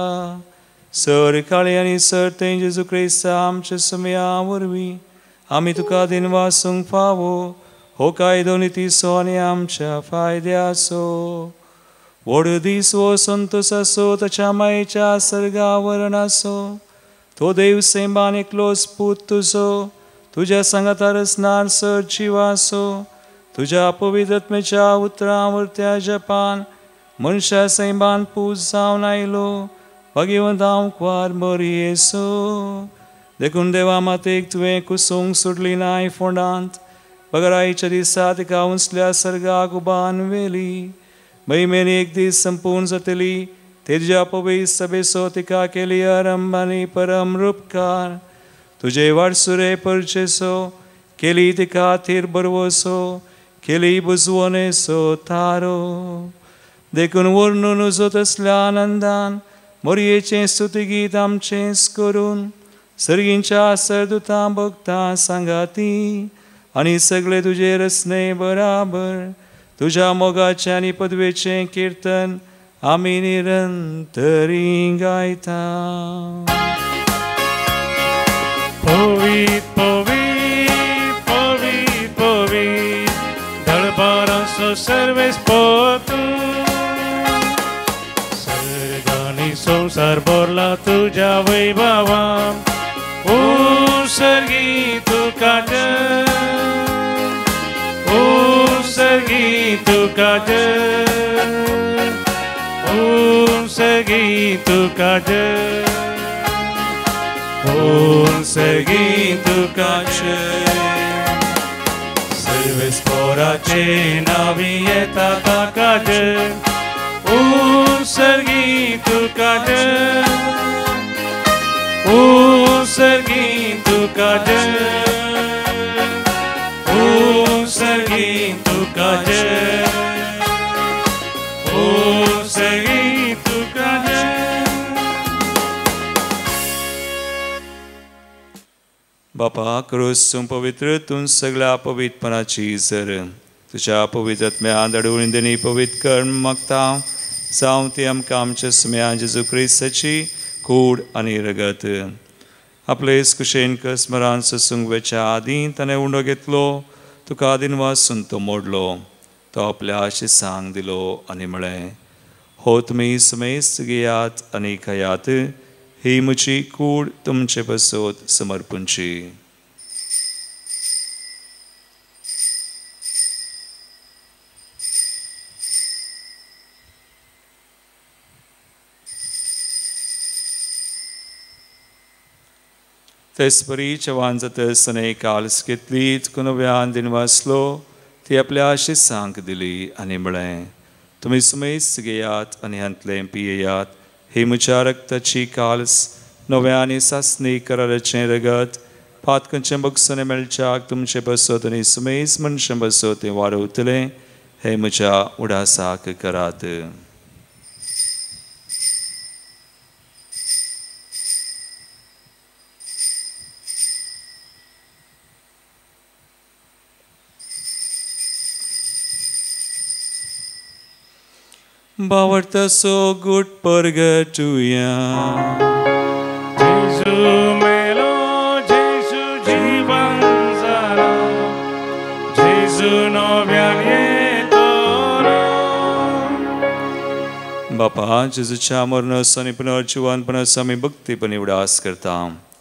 सर काळी आनी सर तें जेजू क्रिस्ता आमच्या सुमया वरवीं आमी तुका दिन वासूंक फावो. हो कायदो नितीसो आनी आमच्या फायद्याचो. व्हड दीस हो संतोश आसो ताच्या मायेच्या सर्गावरण आसो. तो देव सैमान एकलोच पूत तुजो तुज्या सांगातार असणार सर जिवासो. तुज्या पवित्र आत्म्याच्या उतरावरत्या जपान मनशा सैमान पूत जावन आयलो भगवंत हांव क्वार मरियेसो. देखून देवा मातेक तुवें कुसूंक सोडली नाय फोंडांत बगराईच्या दिसा तिका उंचल्या सर्गाक उबान वेली. महिमेन एक दीस संपूर्ण जातली तेज्या पवित्र सभेचो तिका केली आरंभ आनी परम रूपकार. तुजे वाडसुरे परचेसो केली तिका खातीर बरवसो केली बुजवणेचो थारो. देखून वर्णून उजत असल्या आनंदान मोरयेचें स्तुतिगीत आमचेंच करून सर्गींच्या सरदुतां भक्तां सांगाती आनी सगळे तुजे रचने बराबर तुज्या मोगाचें आनी पदवेचें किर्तन आमी निरंतरी गायता. पवित्र पवित्र पवित्र पवित्र दरबाराचो सर्वेस्पर तूं. सर्गांनी संवसार भरला तुज्या वैभवान. सर्गी तुका जय. सर्गी तुका जय. सर्गी तुका जय. सर्गी तुका जय. सर्वेस्पराचे नावी येता ताका जय. सर्गी तुका जय. सर्गी तुका जय. सर्गी तुका जय. सर्गी तुका जय. बापा करोसून पवित्र तूं सगळ्या पवित्रपणाची झर तुझ्या पवित्रत्म्यान दडून देणी पवित्र कर मागता जावं ती आमकां आमच्या सुम्या जेजू क्रिस्ताची कूड आनी रगत आपलेच कुशेन स्मरण ससूंक वेच्या आदीं ताणें उंडो घेतलो तुका आदीन वाचून तो मोडलो तो आपल्या आशिसांक दिलो आनी म्हळें हो तुमी समेस्त घेयात आनी खायात ही म्हजी कूड तुमचे बसोत समर्पूंची तेसपरी चवान जातसताना काल्स घेतली नव्यान दिन वाचलो ती आपल्या आशिसांक दिली आनी म्हळें तुमी समेस्त घेयात आनी हांतलें पियेयात ही म्हज्या रक्ताची काल्स नव्यानी सासणी कराराचें रगत पातकांचें बगसोने मेळच्याक तुमचे बसत आनी समेस्त मनशां बसत तें वाडवतलें हे म्हज्या उडासाक करात Bawartaso good purgatoria. जेजू मेलो जेजू जीवन जाला जेजू नव्यान येतो बापा जेजूच्या मरणाचो आनी पुनर्जीवनपणाचो आमी भक्तीपणी उडास करता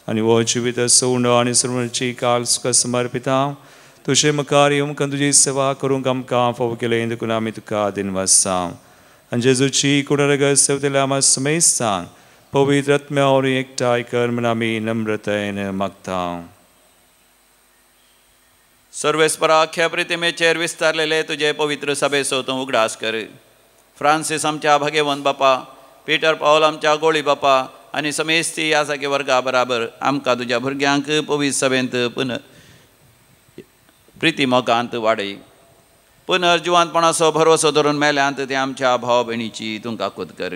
आनी हो जिवीत सोंड आनी सर्वांची काल तुका समर्पिता तुजे मुखार येवंक तुजी सेवा करूंक आमकां फावो केलें देखून आमी तुका दिन वाजता आनी जेजूची कुडरगत सेवतल्या आमा समेस्त सांग पवित्र आत्म्यावर एकठांय कर म्हण आमी नम्रतायेन मागता सर्वेस्परा अख्ख्या प्रितिमेचेर विस्तारलेले तुजे पवित्र सभेचो तूं उगडास कर फ्रांसीस आमच्या भाग्यवंत बापा पिटर पावल आमच्या गोळी बापा आनी समेस्ती ह्या सारके वर्गा बराबर आमकां तुज्या भुरग्यांक पवित्र सभेंत प्रिती मोगांत वाडय पुनर्जिवंतपणाचो भरवसो धरून मेल्यांत ते आमच्या भाव भयणीची तूं काकूत कर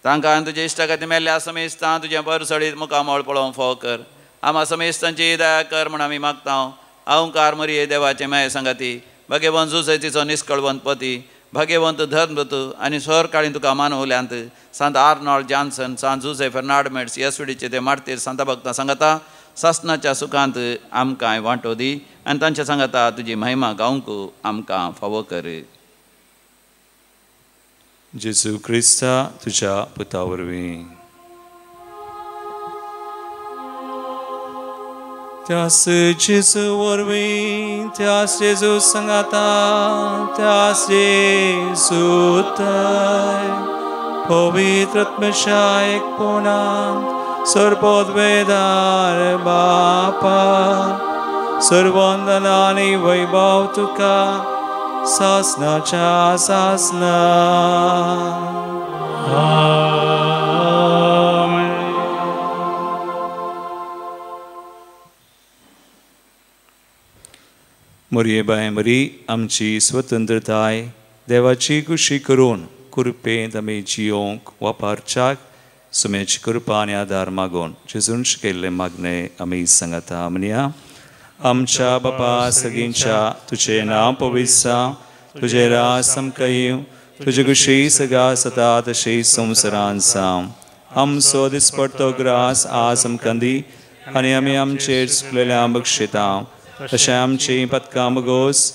तांकां तुजे इश्टा खातीर मेल्ल्या समेस्तां तुजें बरसडीत मुखामोळ पळोवंक फाव कर आमा समेस्तांची दया कर म्हण आमी मागता अहंकार मरिये देवाचे माये संगाती भगवंत जुसैतीचो निश्कळवंत पती भगवंत धर्मदूत आनी सर काळी तुका मानवल्यांत सांत आर्नॉल्ड जॉन्सन सांत जुसे फर्नांडमेट्स येसुडीचे ते मारतीर सांत भक्तां सांगता सासनाच्या सुखांत आमकां वांटो दी आनी तांच्या सांगता तुजी महिमा गावंक आमकां फावो कर जेजू क्रिस्ता तुज्या पुता वरवीं त्यास जेजू वरवीं त्यास जेजू सांगता त्यास जेजू थंय पवित्र आत्म्याच्या एकपणांत सर्वोद्वेदार बापा सर्ववंदना आनी वैभव तुका सासनाच्या सासना मरिये बाय मरी आमची स्वतंत्रताय देवाची खुशी करून कृपेंत आमी जियोंक वापरच्याक सुमेची कृपा आनी आदार मागून जेजून शिकयल्लें मागणें आमी सांगता म्हणया आमच्या बापा सगळींच्या तुजें नांव पवित्र तुजें राज आमकां येवं तुजे कुशी सगळा सता तशी संवसारांत जावं आमचो दिसपडटो ग्रास आज आमकां दी आनी आमी आमचेर चुकलेल्या बक्षिता तशें आमची पथकां मगोस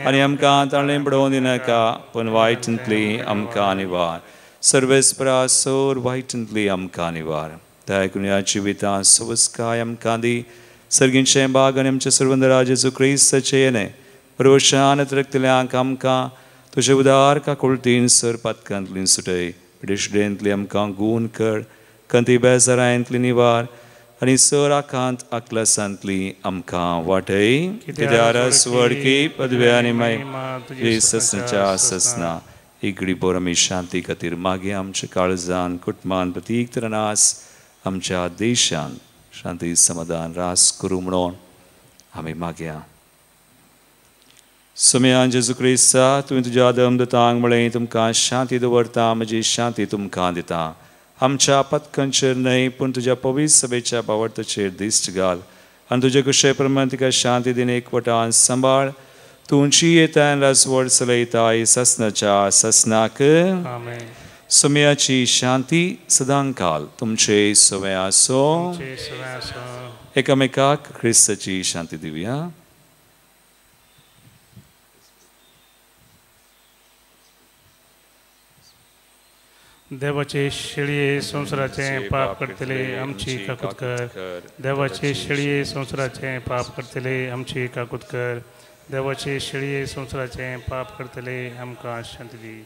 आनी आमकां ताळें पडोवं दिनाका पूण वायटांतली आमकां निवार सर्वेस्परा सोर वायटांतली आमकां निवार त्या जिवितां सुवस्काय आमकां दी सर्गींचें बाग आनी आमचे सर्वंदरा जेजू क्रिस्ताचे येणे रोशान रक्तल्यांक आमकां तुजे उदार काकुळटीन सर पथकांतली सुटय पिडिशडेंतली आमकां गूण कर कंती बेजारांतली निवार आनी सर आकांत आकलासांतली आमकां वाटय कित्याक स्वर्गी पदवे आनी मागीर ससनाच्या ससना इगडी बोर आमी शांती खातीर मागे आमच्या काळजान कुटुंबान प्रतीक तरनास आमच्या देशान शांती समाधान रास करूं म्हणून आमी मागया सुम्या जेजू क्रिस्ता तुवें तुज्या दमदतांक म्हळें तुमकां शांती दवरता म्हजी शांती तुमकां दिता आमच्या पत्कंचेर न्हय पूण तुज्या पवित्र सभेच्या बावर्थाचेर दिश्ट घाल आनी तुजे कुशे प्रमाण तिका शांती दिन एकवटान सांबाळ तुमची येतान राजवट चलयताय ससनाच्या ससनाक आमेन. सुमयाची शांती सदांकाल तुमचे सवय आसो. तुमचे सवय आसो. एकामेकाक ख्रिस्ताची शांती दिवया. देवाचे शेळये संसाराचे पाप करतले आमची काकूत कर. देवाचे शेळये संसाराचे पाप करतले आमची काकूत कर. देवाचे शेळये संसाराचे पाप करतले आमकां शांती दी.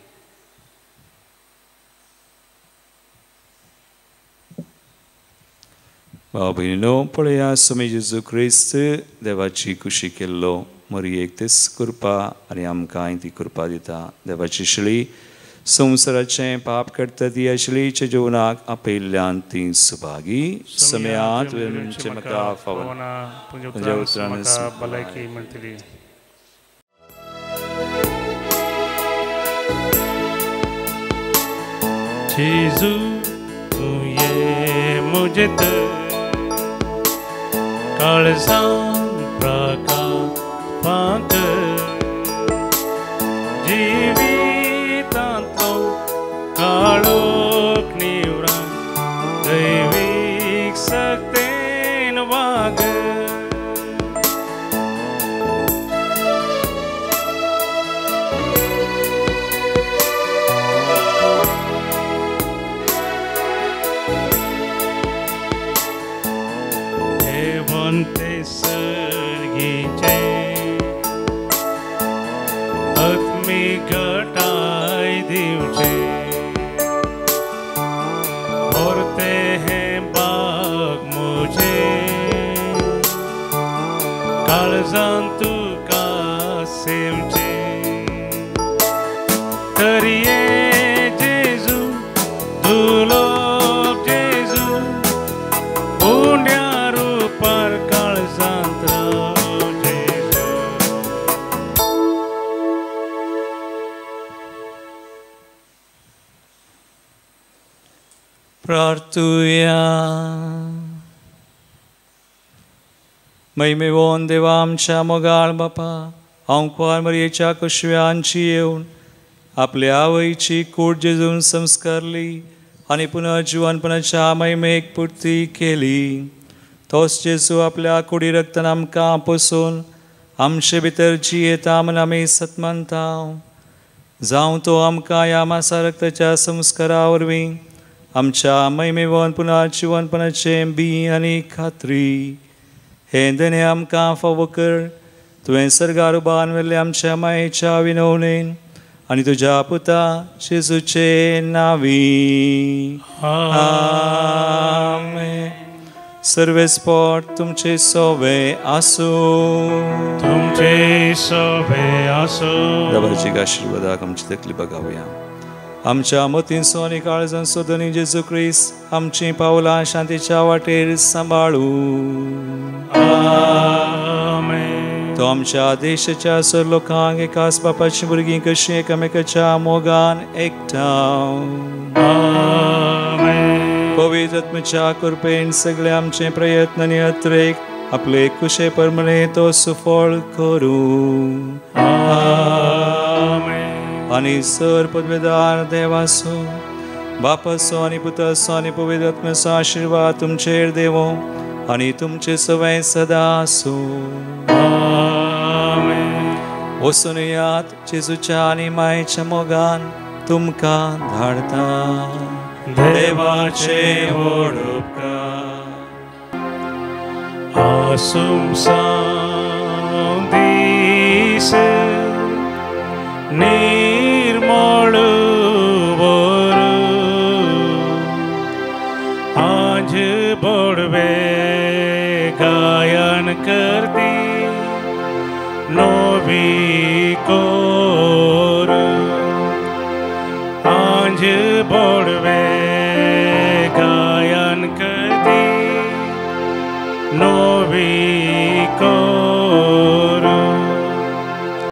भाव भयणीनो, पळया स्वामी जेजू क्रिस्त देवाची कुशी केल्लो मरयेक तेच कृपा आनी आमकांय ती कृपा दिता. देवाची शेळी संसाराचें पाप करता ती आशिल्लीच्या जिवनाक आपयल्ल्यान ती सुभागी. समयांत वेळचे म्हाका फावना तुज्या उतरान भलायकी मेळटली. जेजू तूं ये मुझे काळजान प्रकापाक जिवितांतलो काळोख निवरान दैवीक सक्तेन वाग. देवंते सर्गीचे आत्मीक घटाय दिवचे व्हरते हें बाग मुझे काळजान तुका सेवचे. तरिये जेजू तुलो जेजू पुण्या रूपार काळजांत राव जेजू. प्रार्थुया. महिमेवोन देवा आमच्या मोगाळ बापा, हांव कुंवार मरयेच्या कुशव्यांची येवन आपल्या आवयची कूड जेजून संस्कारली आनी पुनः जिवनपणाच्या महिमेक पुर्ती केली. तोच जेजू आपल्या कुडी रक्तान आमकां पोसून आमचे भितर जियेता म्हूण आमी सतमानता. जावं तो आमकां ह्या मासा रक्ताच्या संस्कारा वरवीं आमच्या महिमेवोन पुनः जिवनपणाचें बी आनी खात्री हें देणे आमकां फावो कर. तुवें सर्गार उबान वेल्ले आमच्या मायेच्या विनवणेन आनी तुज्या पुता जेजूचे नांवी. आमेन. सर्वेस्पोट तुमचे सोवे आसूं. तुमचे सोवे आसूं. देवाची आशिर्वादाक आमची तकली बगावया. आमच्या मोतींचो आनी काळजान सोदनी जेजू क्रिस्त आमची पावलां शांतीच्या वाटेर सांबाळूं. आमेन. तो आमच्या देशाच्या सर लोकांक एकाच बापाची भुरगीं कशीं एकामेकाच्या मोगान एकठांव. आमेन. पवित्र आत्म्याच्या कृपेन सगळे आमचे प्रयत्न आनी अत्रेक आपले कुशे परमणे तो सुफळ करूं. आमेन. आनी सर पदवेदार देवासो बापासो आनी पुतासो आनी पवित्र आत्म्याचो आशिर्वाद तुमचेर देवो आनी तुमचे सवय सदा आसूं. आमेन. वचून यात जेजूच्या आनी मायेच्या मोगान तुमकां धाडटा. देवाचे व्हड उपकार. आसुमसां दीस निर्मळ वर आज बडवे गायन करती नवी को